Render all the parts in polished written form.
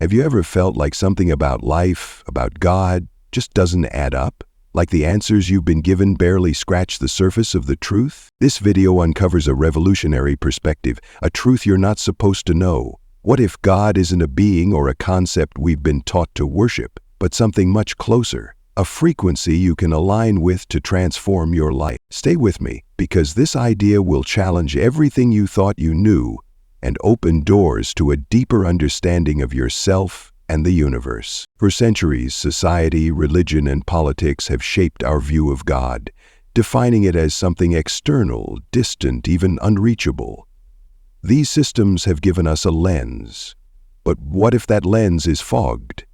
Have you ever felt like something about life, about God, just doesn't add up? Like the answers you've been given barely scratch the surface of the truth? This video uncovers a revolutionary perspective, a truth you're not supposed to know. What if God isn't a being or a concept we've been taught to worship, but something much closer? A frequency you can align with to transform your life. Stay with me, because this idea will challenge everything you thought you knew and open doors to a deeper understanding of yourself and the universe. For centuries, society, religion, and politics have shaped our view of God, defining it as something external, distant, even unreachable. These systems have given us a lens. But what if that lens is fogged?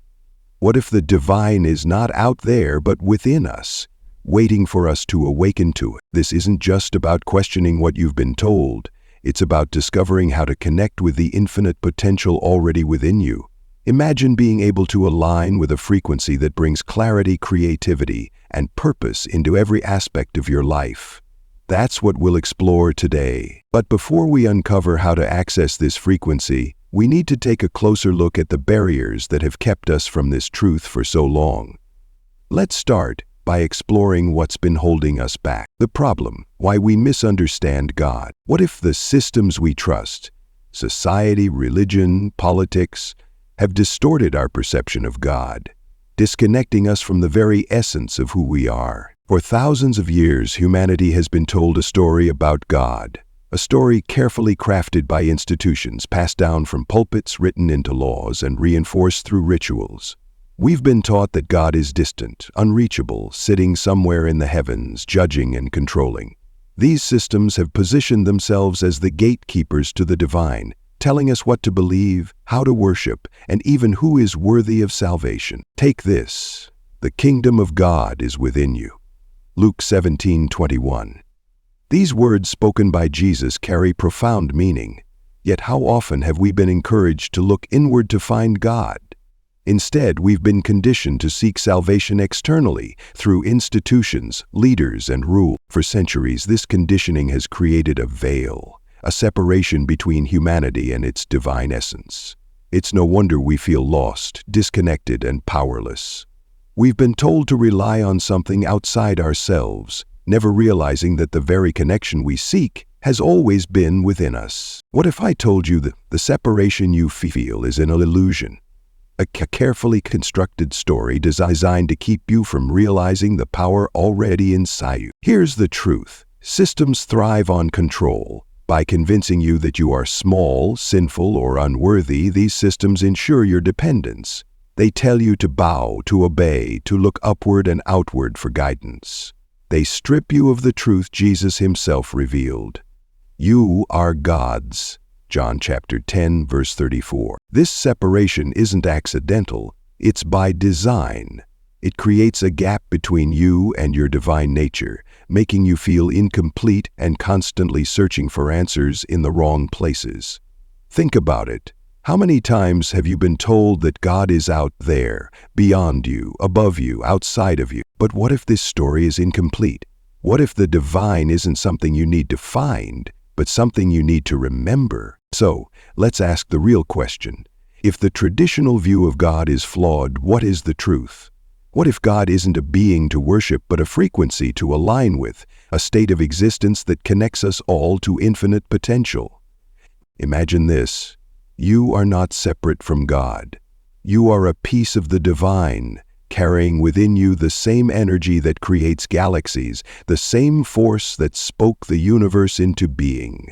What if the divine is not out there but within us, waiting for us to awaken to it? This isn't just about questioning what you've been told. It's about discovering how to connect with the infinite potential already within you. Imagine being able to align with a frequency that brings clarity, creativity, and purpose into every aspect of your life. That's what we'll explore today. But before we uncover how to access this frequency, we need to take a closer look at the barriers that have kept us from this truth for so long. Let's start by exploring what's been holding us back. The problem, why we misunderstand God. What if the systems we trust, society, religion, politics, have distorted our perception of God, disconnecting us from the very essence of who we are? For thousands of years, humanity has been told a story about God, a story carefully crafted by institutions, passed down from pulpits, written into laws, and reinforced through rituals. We've been taught that God is distant, unreachable, sitting somewhere in the heavens, judging and controlling. These systems have positioned themselves as the gatekeepers to the divine, telling us what to believe, how to worship, and even who is worthy of salvation. Take this: the kingdom of God is within you. Luke 17:21. These words spoken by Jesus carry profound meaning. Yet how often have we been encouraged to look inward to find God? Instead, we've been conditioned to seek salvation externally, through institutions, leaders, and rule. For centuries, this conditioning has created a veil, a separation between humanity and its divine essence. It's no wonder we feel lost, disconnected, and powerless. We've been told to rely on something outside ourselves, never realizing that the very connection we seek has always been within us. What if I told you that the separation you feel is an illusion? A carefully constructed story designed to keep you from realizing the power already inside you. Here's the truth: systems thrive on control. By convincing you that you are small, sinful, or unworthy, these systems ensure your dependence. They tell you to bow, to obey, to look upward and outward for guidance. They strip you of the truth Jesus himself revealed. You are God's. John chapter 10, verse 34. This separation isn't accidental, it's by design. It creates a gap between you and your divine nature, making you feel incomplete and constantly searching for answers in the wrong places. Think about it. How many times have you been told that God is out there, beyond you, above you, outside of you? But what if this story is incomplete? What if the divine isn't something you need to find, but something you need to remember? So, let's ask the real question. If the traditional view of God is flawed, what is the truth? What if God isn't a being to worship, but a frequency to align with, a state of existence that connects us all to infinite potential? Imagine this: you are not separate from God. You are a piece of the divine, carrying within you the same energy that creates galaxies, the same force that spoke the universe into being.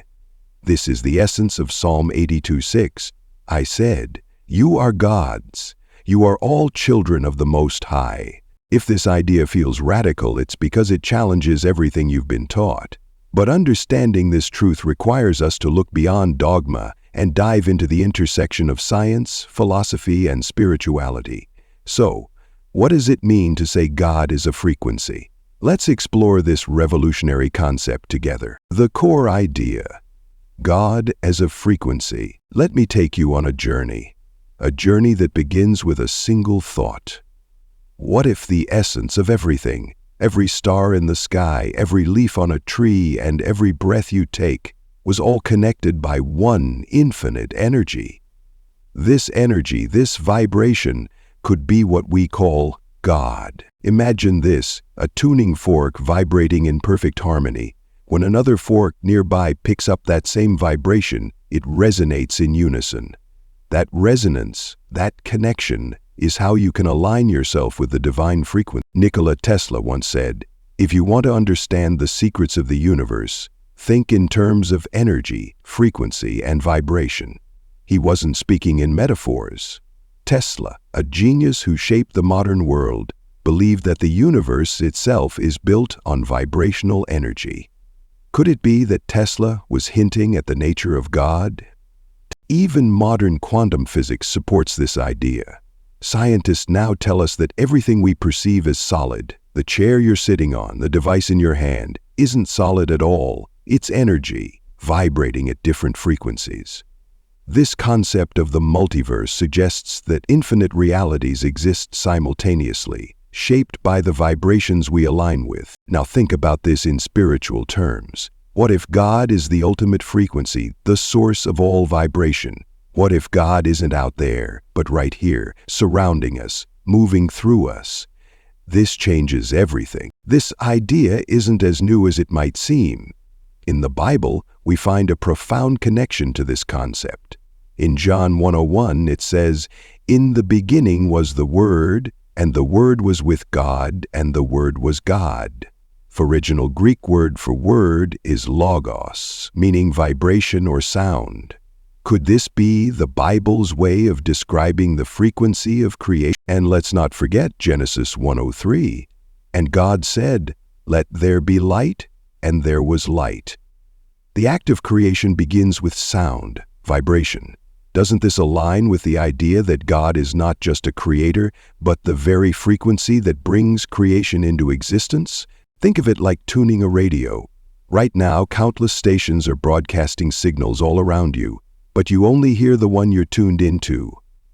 This is the essence of Psalm 82:6. I said, "You are God's. You are all children of the Most High." If this idea feels radical, it's because it challenges everything you've been taught. But understanding this truth requires us to look beyond dogma and dive into the intersection of science, philosophy, and spirituality. So, what does it mean to say God is a frequency? Let's explore this revolutionary concept together. The core idea: God as a frequency. Let me take you on a journey that begins with a single thought. What if the essence of everything, every star in the sky, every leaf on a tree, and every breath you take, was all connected by one infinite energy? This energy, this vibration, could be what we call God. Imagine this, a tuning fork vibrating in perfect harmony. When another fork nearby picks up that same vibration, it resonates in unison. That resonance, that connection, is how you can align yourself with the divine frequency. Nikola Tesla once said, "If you want to understand the secrets of the universe, think in terms of energy, frequency, and vibration." He wasn't speaking in metaphors. Tesla, a genius who shaped the modern world, believed that the universe itself is built on vibrational energy. Could it be that Tesla was hinting at the nature of God? Even modern quantum physics supports this idea. Scientists now tell us that everything we perceive as solid, the chair you're sitting on, the device in your hand, isn't solid at all. It's energy, vibrating at different frequencies. This concept of the multiverse suggests that infinite realities exist simultaneously, shaped by the vibrations we align with. Now think about this in spiritual terms. What if God is the ultimate frequency, the source of all vibration? What if God isn't out there, but right here, surrounding us, moving through us? This changes everything. This idea isn't as new as it might seem. In the Bible, we find a profound connection to this concept. In John 1:1, it says, "In the beginning was the Word, and the Word was with God, and the Word was God." The original Greek word for word is logos, meaning vibration or sound. Could this be the Bible's way of describing the frequency of creation? And let's not forget Genesis 1:3. "And God said, 'Let there be light,' and there was light." The act of creation begins with sound, vibration. Doesn't this align with the idea that God is not just a creator, but the very frequency that brings creation into existence? Think of it like tuning a radio. Right now, countless stations are broadcasting signals all around you, but you only hear the one you're tuned into.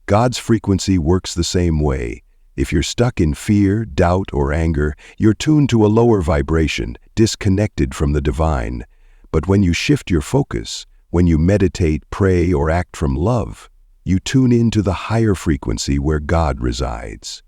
God's frequency works the same way. If you're stuck in fear, doubt, or anger, you're tuned to a lower vibration, disconnected from the divine. But when you shift your focus, when you meditate, pray, or act from love, you tune into the higher frequency where God resides.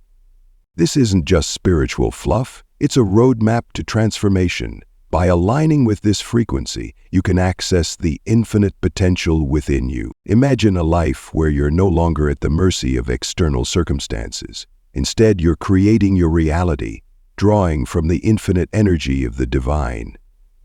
This isn't just spiritual fluff, it's a roadmap to transformation. By aligning with this frequency, you can access the infinite potential within you. Imagine a life where you're no longer at the mercy of external circumstances. Instead, you're creating your reality, drawing from the infinite energy of the divine.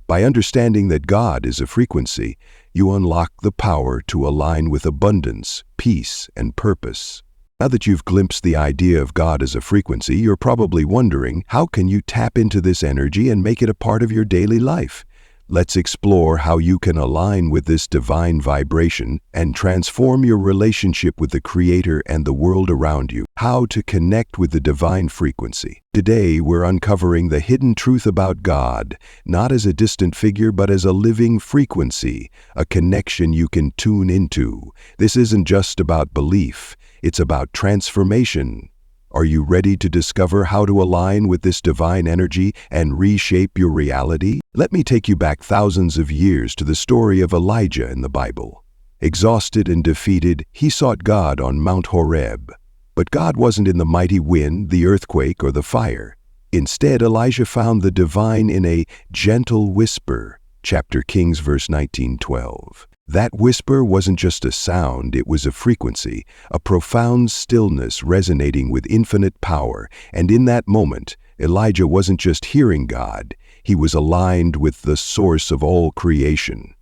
By understanding that God is a frequency, you unlock the power to align with abundance, peace, and purpose. Now that you've glimpsed the idea of God as a frequency, you're probably wondering, how can you tap into this energy and make it a part of your daily life? Let's explore how you can align with this divine vibration and transform your relationship with the Creator and the world around you. How to connect with the divine frequency. Today, we're uncovering the hidden truth about God, not as a distant figure, but as a living frequency, a connection you can tune into. This isn't just about belief. It's about transformation. Are you ready to discover how to align with this divine energy and reshape your reality? Let me take you back thousands of years to the story of Elijah in the Bible. Exhausted and defeated, he sought God on Mount Horeb. But God wasn't in the mighty wind, the earthquake, or the fire. Instead, Elijah found the divine in a gentle whisper. Chapter Kings, verse 19-12. That whisper wasn't just a sound, it was a frequency, a profound stillness resonating with infinite power. And in that moment, Elijah wasn't just hearing God, he was aligned with the source of all creation.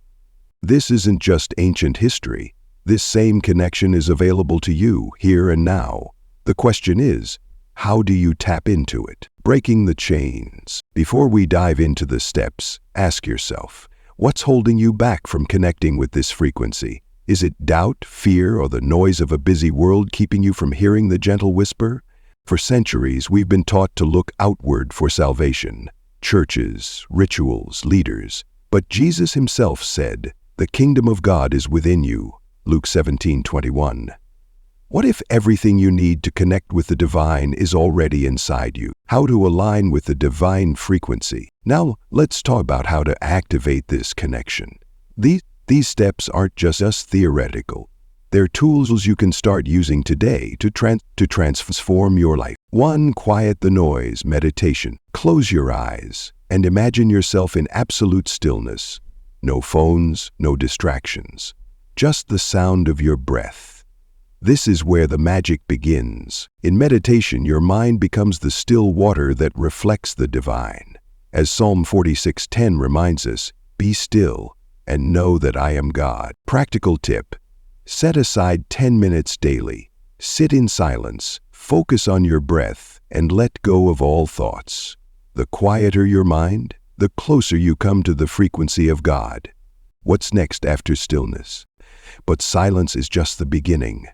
This isn't just ancient history. This same connection is available to you, here and now. The question is, how do you tap into it? Breaking the chains. Before we dive into the steps, ask yourself, what's holding you back from connecting with this frequency? Is it doubt, fear, or the noise of a busy world keeping you from hearing the gentle whisper? For centuries, we've been taught to look outward for salvation. Churches, rituals, leaders. But Jesus himself said, "The kingdom of God is within you." Luke 17:21. What if everything you need to connect with the divine is already inside you? How to align with the divine frequency. Now, let's talk about how to activate this connection. These steps aren't just theoretical. They're tools you can start using today to transform your life. 1. Quiet the noise, meditation. Close your eyes and imagine yourself in absolute stillness. No phones, no distractions. Just the sound of your breath. This is where the magic begins. In meditation, your mind becomes the still water that reflects the divine. As Psalm 46:10 reminds us, "Be still and know that I am God." Practical tip: set aside 10 minutes daily. Sit in silence, focus on your breath, and let go of all thoughts. The quieter your mind, the closer you come to the frequency of God. What's next after stillness? But silence is just the beginning.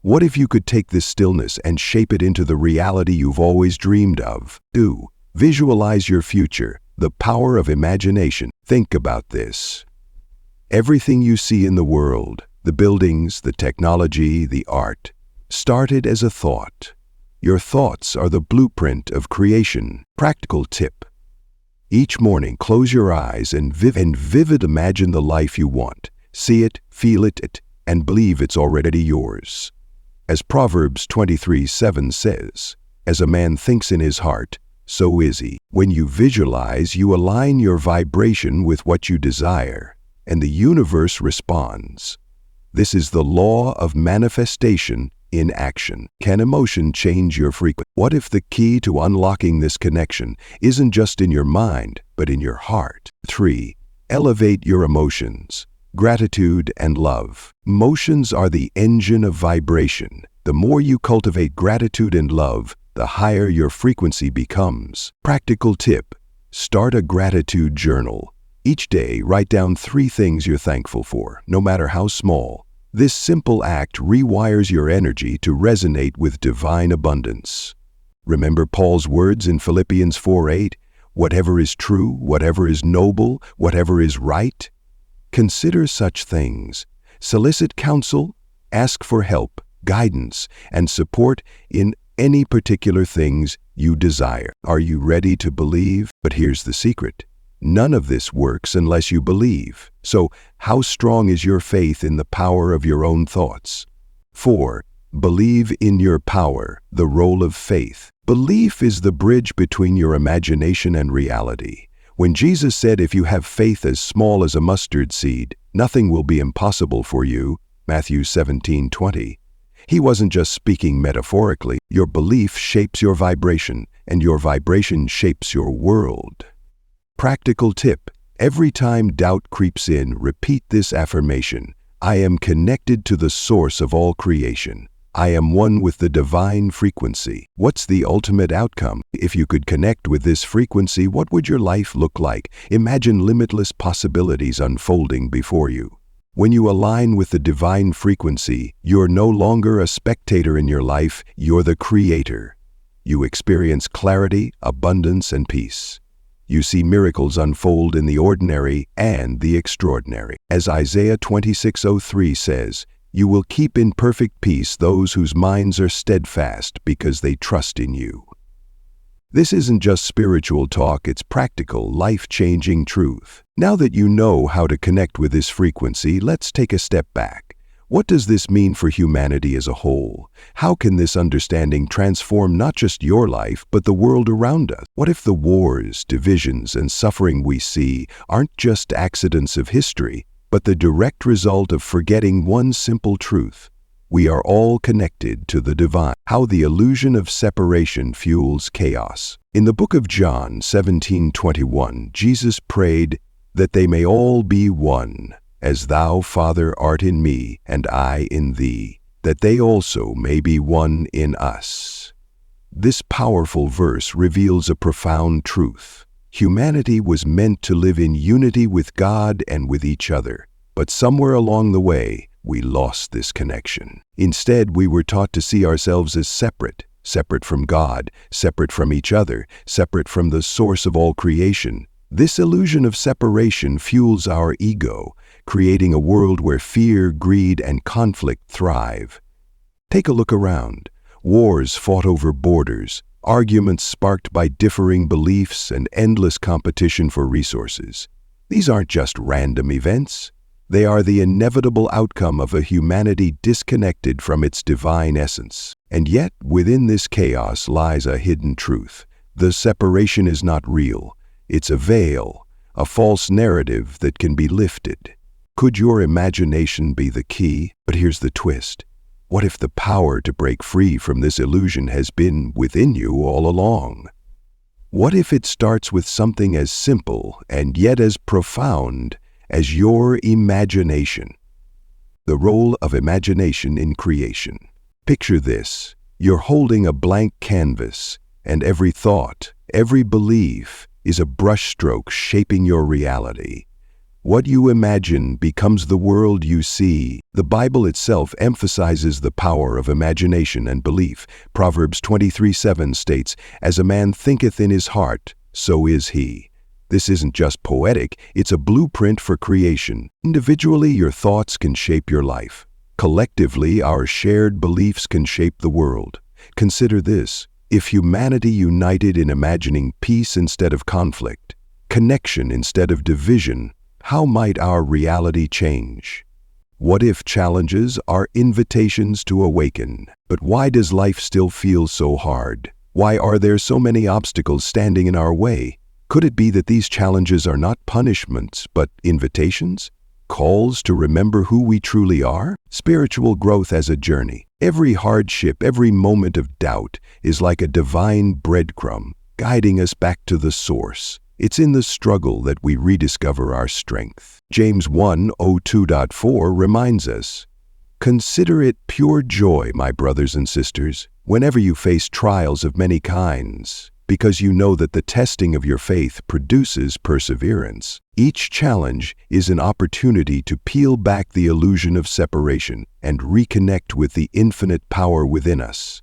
What if you could take this stillness and shape it into the reality you've always dreamed of? 2. Visualize your future, the power of imagination. Think about this. Everything you see in the world, the buildings, the technology, the art, started as a thought. Your thoughts are the blueprint of creation. Practical tip: each morning, close your eyes and vivid imagine the life you want. See it, feel it, and believe it's already yours. As Proverbs 23:7 says, "As a man thinks in his heart, so is he." When you visualize, you align your vibration with what you desire, and the universe responds. This is the law of manifestation in action. Can emotion change your frequency? What if the key to unlocking this connection isn't just in your mind, but in your heart? 3. Elevate your emotions. Gratitude and love. Emotions are the engine of vibration. The more you cultivate gratitude and love, the higher your frequency becomes. Practical tip: start a gratitude journal. Each day, write down 3 things you're thankful for, no matter how small. This simple act rewires your energy to resonate with divine abundance. Remember Paul's words in Philippians 4:8, "Whatever is true, whatever is noble, whatever is right." Consider such things. Solicit counsel, ask for help, guidance, and support in any particular things you desire. Are you ready to believe? But here's the secret. None of this works unless you believe. So, how strong is your faith in the power of your own thoughts? 4. Believe in your power, the role of faith. Belief is the bridge between your imagination and reality. When Jesus said, "If you have faith as small as a mustard seed, nothing will be impossible for you," Matthew 17:20, he wasn't just speaking metaphorically. Your belief shapes your vibration, and your vibration shapes your world. Practical tip: every time doubt creeps in, repeat this affirmation: I am connected to the source of all creation. I am one with the divine frequency. What's the ultimate outcome? If you could connect with this frequency, what would your life look like? Imagine limitless possibilities unfolding before you. When you align with the divine frequency, you're no longer a spectator in your life, you're the creator. You experience clarity, abundance, and peace. You see miracles unfold in the ordinary and the extraordinary. As Isaiah 26:03 says, "You will keep in perfect peace those whose minds are steadfast because they trust in you." This isn't just spiritual talk, it's practical, life-changing truth. Now that you know how to connect with this frequency, let's take a step back. What does this mean for humanity as a whole? How can this understanding transform not just your life, but the world around us? What if the wars, divisions, and suffering we see aren't just accidents of history, but the direct result of forgetting one simple truth? We are all connected to the divine. How the illusion of separation fuels chaos. In the book of John 17:21, Jesus prayed that they may all be one, as thou, Father, art in me, and I in thee, that they also may be one in us. This powerful verse reveals a profound truth. Humanity was meant to live in unity with God and with each other, but somewhere along the way, we lost this connection. Instead, we were taught to see ourselves as separate from God, separate from each other, separate from the source of all creation. This illusion of separation fuels our ego, creating a world where fear, greed, and conflict thrive. Take a look around. Wars fought over borders, arguments sparked by differing beliefs, and endless competition for resources. These aren't just random events. They are the inevitable outcome of a humanity disconnected from its divine essence. And yet, within this chaos lies a hidden truth. The separation is not real. It's a veil, a false narrative that can be lifted. Could your imagination be the key? But here's the twist. What if the power to break free from this illusion has been within you all along? What if it starts with something as simple and yet as profound as your imagination? The role of imagination in creation. Picture this. You're holding a blank canvas, and every thought, every belief is a brushstroke shaping your reality. What you imagine becomes the world you see. The Bible itself emphasizes the power of imagination and belief. Proverbs 23:7 states, "As a man thinketh in his heart, so is he." This isn't just poetic, it's a blueprint for creation. Individually, your thoughts can shape your life. Collectively, our shared beliefs can shape the world. Consider this. If humanity united in imagining peace instead of conflict, connection instead of division, how might our reality change? What if challenges are invitations to awaken? But why does life still feel so hard? Why are there so many obstacles standing in our way? Could it be that these challenges are not punishments, but invitations? Calls to remember who we truly are? Spiritual growth as a journey. Every hardship, every moment of doubt is like a divine breadcrumb, guiding us back to the source. It's in the struggle that we rediscover our strength. James 1:02.4 reminds us, "Consider it pure joy, my brothers and sisters, whenever you face trials of many kinds, because you know that the testing of your faith produces perseverance." Each challenge is an opportunity to peel back the illusion of separation and reconnect with the infinite power within us.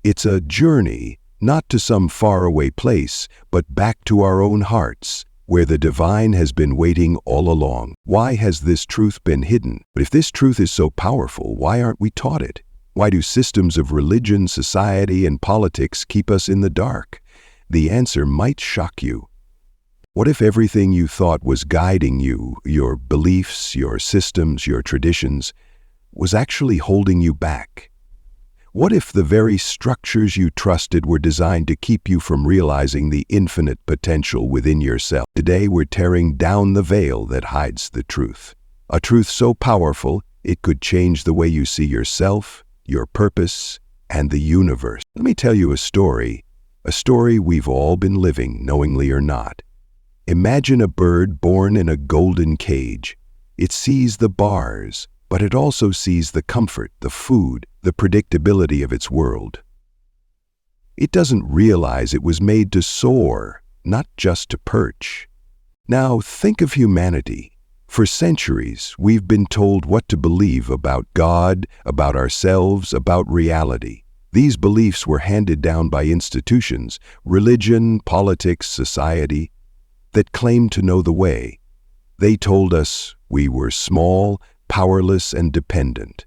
It's a journey, not to some faraway place, but back to our own hearts, where the divine has been waiting all along. Why has this truth been hidden? But if this truth is so powerful, why aren't we taught it? Why do systems of religion, society, and politics keep us in the dark? The answer might shock you. What if everything you thought was guiding you, your beliefs, your systems, your traditions, was actually holding you back? What if the very structures you trusted were designed to keep you from realizing the infinite potential within yourself? Today we're tearing down the veil that hides the truth. A truth so powerful, it could change the way you see yourself, your purpose, and the universe. Let me tell you a story we've all been living, knowingly or not. Imagine a bird born in a golden cage. It sees the bars, but it also sees the comfort, the food, the predictability of its world. It doesn't realize it was made to soar, not just to perch. Now think of humanity. For centuries, we've been told what to believe about God, about ourselves, about reality. These beliefs were handed down by institutions, religion, politics, society, that claimed to know the way. They told us we were small, powerless, and dependent.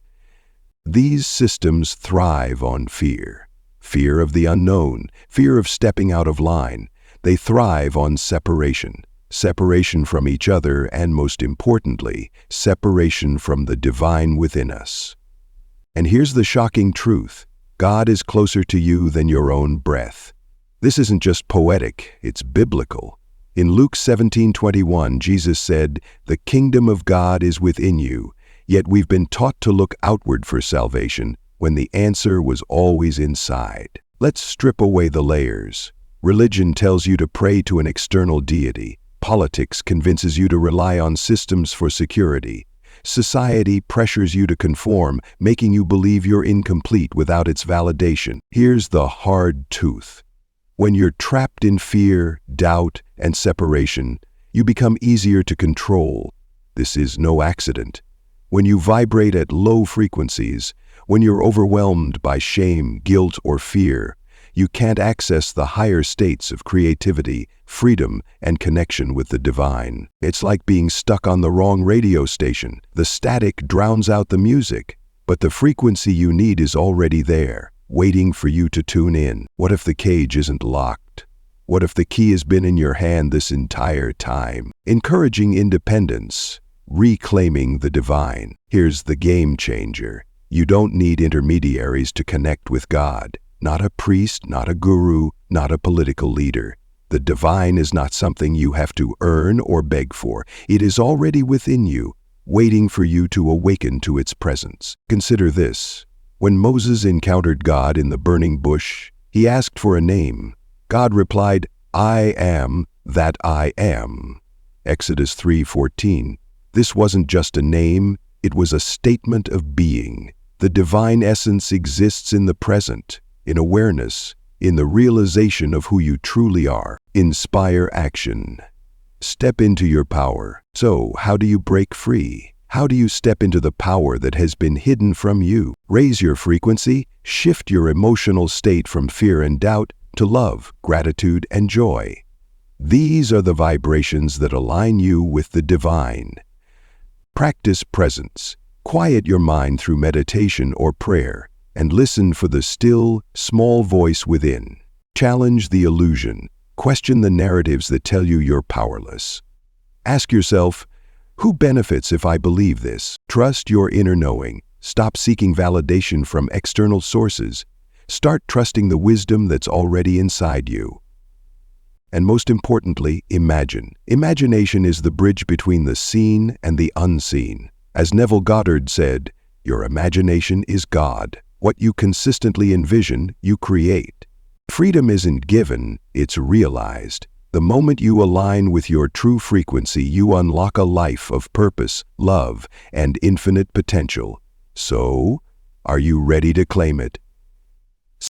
These systems thrive on fear. Fear of the unknown, fear of stepping out of line. They thrive on separation. Separation from each other, and most importantly, separation from the divine within us. And here's the shocking truth. God is closer to you than your own breath. This isn't just poetic, it's biblical. In Luke 17:21, Jesus said, "The kingdom of God is within you," yet we've been taught to look outward for salvation when the answer was always inside. Let's strip away the layers. Religion tells you to pray to an external deity. Politics convinces you to rely on systems for security. Society pressures you to conform, making you believe you're incomplete without its validation. Here's the hard truth. When you're trapped in fear, doubt, and separation, you become easier to control. This is no accident. When you vibrate at low frequencies, when you're overwhelmed by shame, guilt, or fear, you can't access the higher states of creativity, freedom, and connection with the divine. It's like being stuck on the wrong radio station. The static drowns out the music, but the frequency you need is already there, waiting for you to tune in. What if the cage isn't locked? What if the key has been in your hand this entire time? Encouraging independence, reclaiming the divine. Here's the game changer. You don't need intermediaries to connect with God. Not a priest, not a guru, not a political leader. The divine is not something you have to earn or beg for. It is already within you, waiting for you to awaken to its presence. Consider this. When Moses encountered God in the burning bush, he asked for a name. God replied, "I am that I am." Exodus 3:14. This wasn't just a name, it was a statement of being. The divine essence exists in the present, in awareness, in the realization of who you truly are. Inspire action. Step into your power. So, how do you break free? How do you step into the power that has been hidden from you? Raise your frequency, shift your emotional state from fear and doubt to love, gratitude, and joy. These are the vibrations that align you with the divine. Practice presence. Quiet your mind through meditation or prayer, and listen for the still, small voice within. Challenge the illusion. Question the narratives that tell you you're powerless. Ask yourself, who benefits if I believe this? Trust your inner knowing. Stop seeking validation from external sources. Start trusting the wisdom that's already inside you. And most importantly, imagine. Imagination is the bridge between the seen and the unseen. As Neville Goddard said, your imagination is God. What you consistently envision, you create. Freedom isn't given, it's realized. The moment you align with your true frequency, you unlock a life of purpose, love, and infinite potential. So, are you ready to claim it?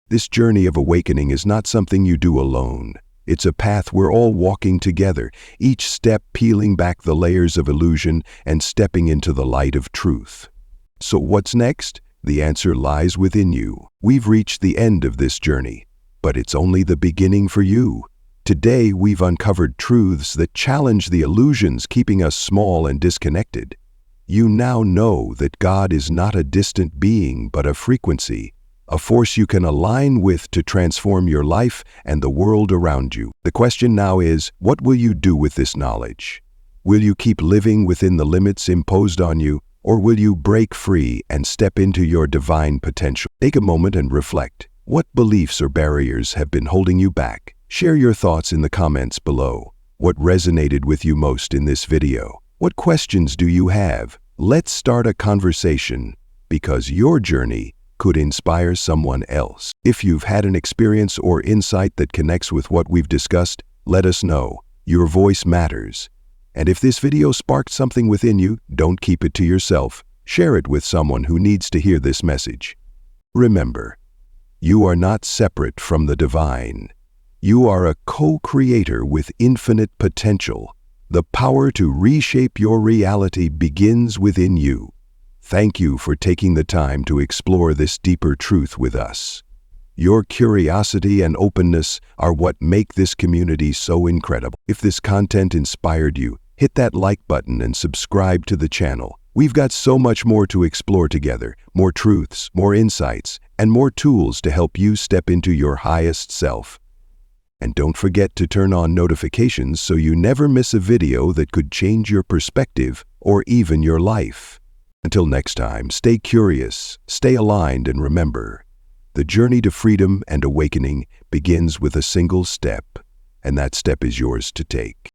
This journey of awakening is not something you do alone. It's a path we're all walking together, each step peeling back the layers of illusion and stepping into the light of truth. So what's next? The answer lies within you. We've reached the end of this journey, but it's only the beginning for you. Today, we've uncovered truths that challenge the illusions keeping us small and disconnected. You now know that God is not a distant being, but a frequency, a force you can align with to transform your life and the world around you. The question now is, what will you do with this knowledge? Will you keep living within the limits imposed on you, or will you break free and step into your divine potential? Take a moment and reflect. What beliefs or barriers have been holding you back? Share your thoughts in the comments below. What resonated with you most in this video? What questions do you have? Let's start a conversation, because your journey could inspire someone else. If you've had an experience or insight that connects with what we've discussed, let us know. Your voice matters. And if this video sparked something within you, don't keep it to yourself. Share it with someone who needs to hear this message. Remember, you are not separate from the divine. You are a co-creator with infinite potential. The power to reshape your reality begins within you. Thank you for taking the time to explore this deeper truth with us. Your curiosity and openness are what make this community so incredible. If this content inspired you, hit that like button and subscribe to the channel. We've got so much more to explore together, more truths, more insights, and more tools to help you step into your highest self. And don't forget to turn on notifications so you never miss a video that could change your perspective or even your life. Until next time, stay curious, stay aligned, and remember, the journey to freedom and awakening begins with a single step, and that step is yours to take.